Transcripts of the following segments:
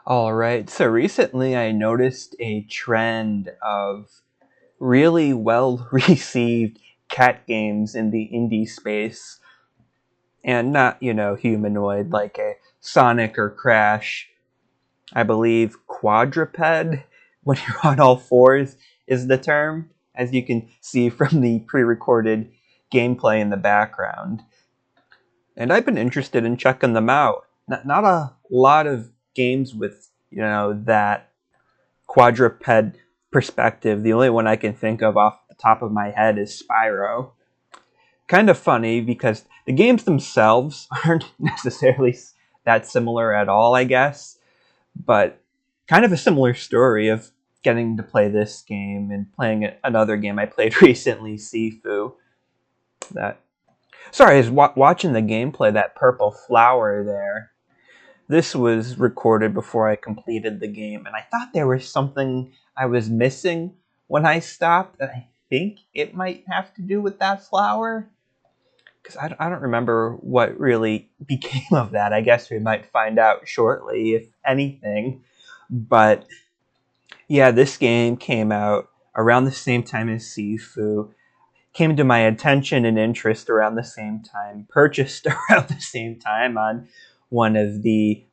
All right. So recently I noticed a trend of really well received cat games in the indie space and not, humanoid like a Sonic or Crash. I believe quadruped, when you're on all fours, is the term, as you can see from the pre recorded gameplay in the background. And I've been interested in checking them out. Not a lot of games with, that quadruped perspective. The only one I can think of off the top of my head is Spyro. Kind of funny because the games themselves aren't necessarily that similar at all, I guess, but kind of a similar story of getting to play this game and playing another game I played recently, Sifu. That sorry, I was watching the gameplay. That purple flower there. This was recorded before I completed the game, and I thought there was something I was missing when I stopped, and I think it might have to do with that flower. Because I don't remember what really became of that. I guess we might find out shortly, if anything. But yeah, this game came out around the same time as Sifu, came to my attention and interest around the same time, purchased around the same time on one of the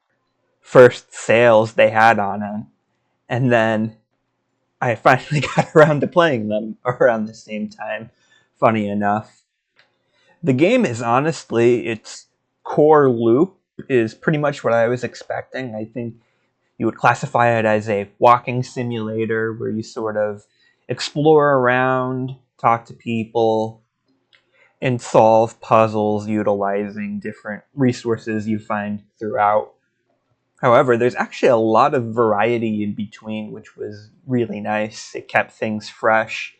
first sales they had on it. And then I finally got around to playing them around the same time, funny enough. The game is honestly, its core loop is pretty much what I was expecting. I think you would classify it as a walking simulator where you sort of explore around, talk to people, and solve puzzles utilizing different resources you find throughout. However, there's actually a lot of variety in between, which was really nice. It kept things fresh,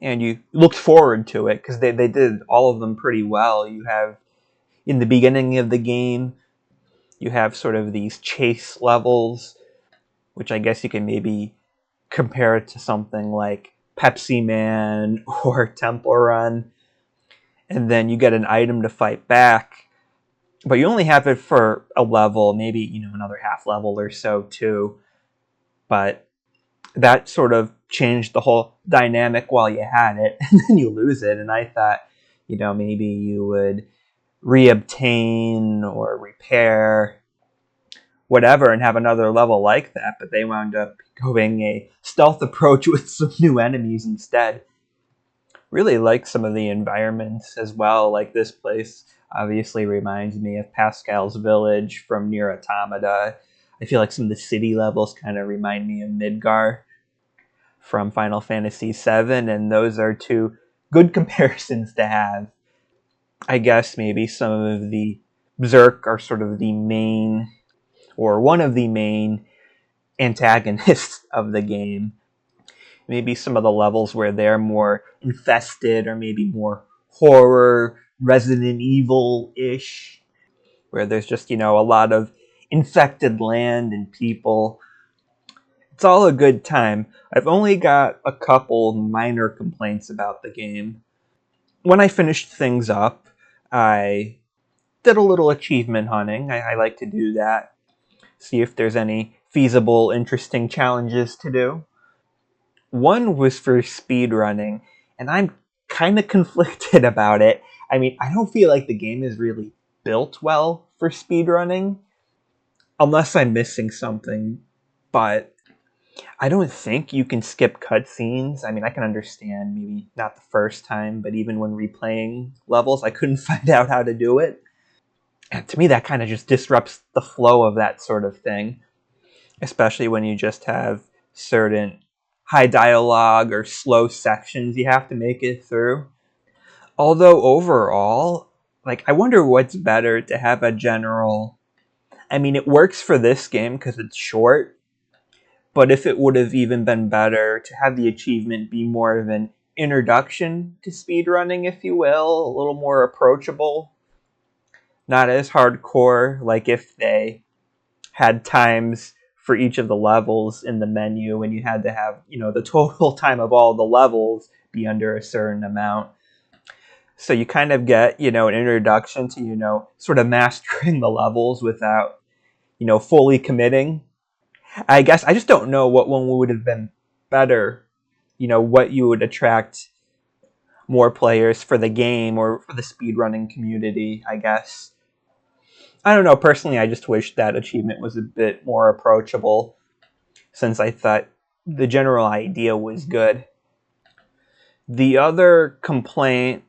and you looked forward to it because they did all of them pretty well. You have, in the beginning of the game, you have sort of these chase levels, which I guess you can maybe compare it to something like Pepsi Man or Temple Run. And then you get an item to fight back, but you only have it for a level, maybe, another half level or so too. But that sort of changed the whole dynamic while you had it, and then you lose it. And I thought, maybe you would reobtain or repair whatever and have another level like that, but they wound up going a stealth approach with some new enemies instead. Really like some of the environments as well. Like this place obviously reminds me of Pascal's Village from Nier Automata. I feel like some of the city levels kind of remind me of Midgar from Final Fantasy VII, and those are two good comparisons to have. I guess maybe some of the Berserk are sort of the main, or one of the main antagonists of the game. Maybe some of the levels where they're more infested, or maybe more horror, Resident Evil-ish, where there's just, a lot of infected land and people. It's all a good time. I've only got a couple minor complaints about the game. When I finished things up, I did a little achievement hunting. I like to do that. See if there's any feasible, interesting challenges to do. One was for speed running, and I'm kind of conflicted about it. I mean, I don't feel like the game is really built well for speed running, unless I'm missing something. But I don't think you can skip cutscenes. I mean, I can understand maybe not the first time, but even when replaying levels, I couldn't find out how to do it. And to me, that kind of just disrupts the flow of that sort of thing, especially when you just have certain high dialogue or slow sections you have to make it through. Although overall, like, I wonder what's better, to have a general. I mean, it works for this game because it's short, but if it would have even been better to have the achievement be more of an introduction to speedrunning, if you will, a little more approachable, not as hardcore, like if they had times for each of the levels in the menu, and you had to have, the total time of all the levels be under a certain amount. So you kind of get, an introduction to, sort of mastering the levels without, fully committing. I guess I just don't know what one would have been better. What you would attract more players for the game or for the speedrunning community, I guess. I don't know. Personally, I just wish that achievement was a bit more approachable since I thought the general idea was good. The other complaint,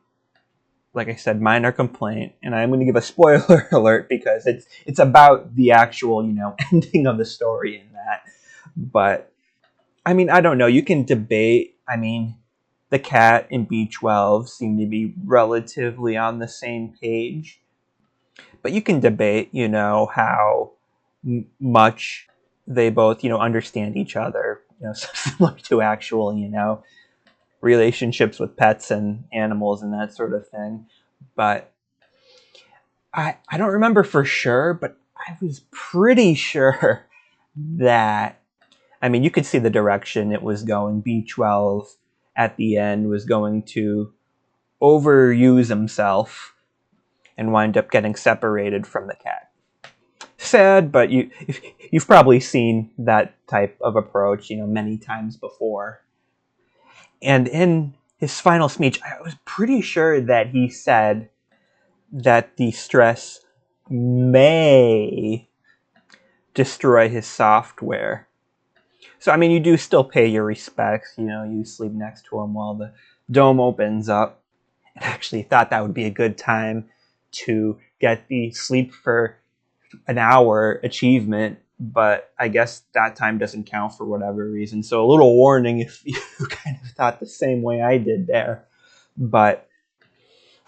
like I said, minor complaint, and I'm going to give a spoiler alert because it's about the actual, ending of the story in that. But I mean, I don't know. You can debate. I mean, the cat and B12 seem to be relatively on the same page, but you can debate, how much they both, understand each other, similar to actual, relationships with pets and animals and that sort of thing. But I don't remember for sure, but I was pretty sure that, I mean, you could see the direction it was going. B12 at the end was going to overuse himself and wind up getting separated from the cat. Sad, but you've probably seen that type of approach, many times before. And in his final speech, I was pretty sure that he said that the stress may destroy his software. So, I mean, you do still pay your respects. You sleep next to him while the dome opens up. And actually thought that would be a good time to get the sleep for an hour achievement, but I guess that time doesn't count for whatever reason. So a little warning if you kind of thought the same way I did there. But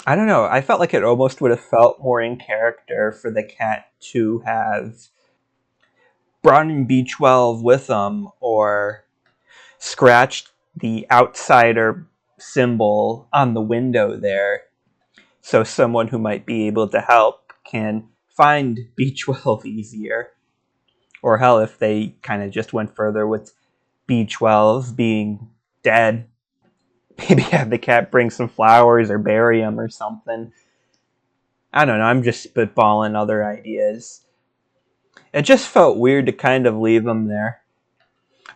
I don't know. I felt like it almost would have felt more in character for the cat to have brought in B12 with them or scratched the outsider symbol on the window there so someone who might be able to help can find B12 easier. Or hell, if they kind of just went further with B12 being dead, maybe have the cat bring some flowers or bury him or something. I don't know, I'm just spitballing other ideas. It just felt weird to kind of leave him there.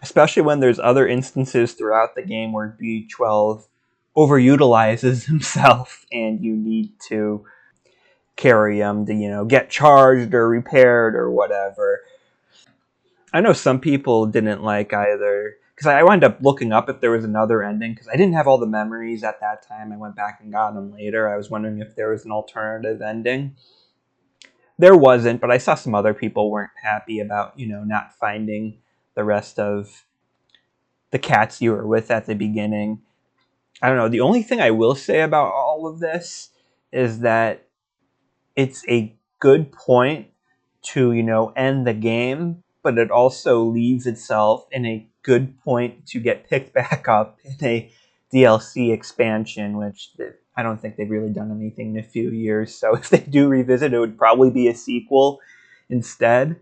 Especially when there's other instances throughout the game where B12 overutilizes himself and you need to carry him to, get charged or repaired or whatever. I know some people didn't like either, because I wound up looking up if there was another ending, because I didn't have all the memories at that time. I went back and got them later. I was wondering if there was an alternative ending. There wasn't, but I saw some other people weren't happy about, not finding the rest of the cats you were with at the beginning. I don't know. The only thing I will say about all of this is that it's a good point to, end the game, but it also leaves itself in a good point to get picked back up in a DLC expansion, which I don't think they've really done anything in a few years. So if they do revisit, it would probably be a sequel instead.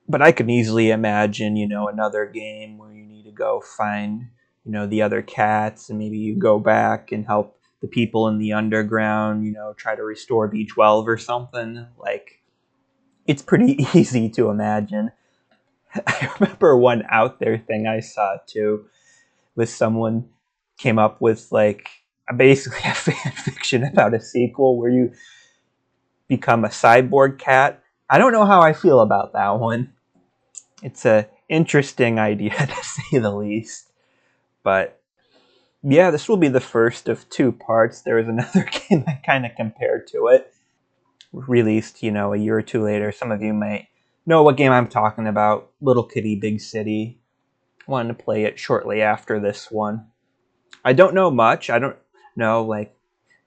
But I can easily imagine, another game where you need to go find, the other cats, and maybe you go back and help the people in the underground, try to restore B12 or something. Like, it's pretty easy to imagine. I remember one out there thing I saw too, with someone came up with like basically a fan fiction about a sequel where you become a cyborg cat. I don't know how I feel about that one. It's a interesting idea to say the least. But yeah, this will be the first of two parts. There was another game I kind of compared to it, released, a year or two later. Some of you might know what game I'm talking about. Little Kitty, Big City. Wanted to play it shortly after this one. I don't know much. I don't know,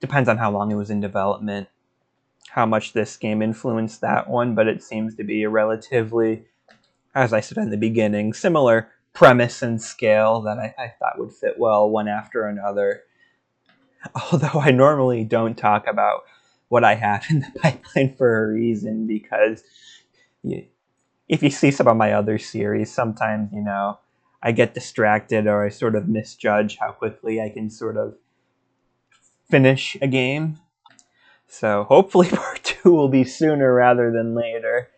depends on how long it was in development, how much this game influenced that one, but it seems to be a relatively, as I said in the beginning, similar premise and scale that I thought would fit well one after another. Although I normally don't talk about what I have in the pipeline for a reason, because if you see some of my other series, sometimes, I get distracted or I sort of misjudge how quickly I can sort of finish a game. So hopefully part 2 will be sooner rather than later.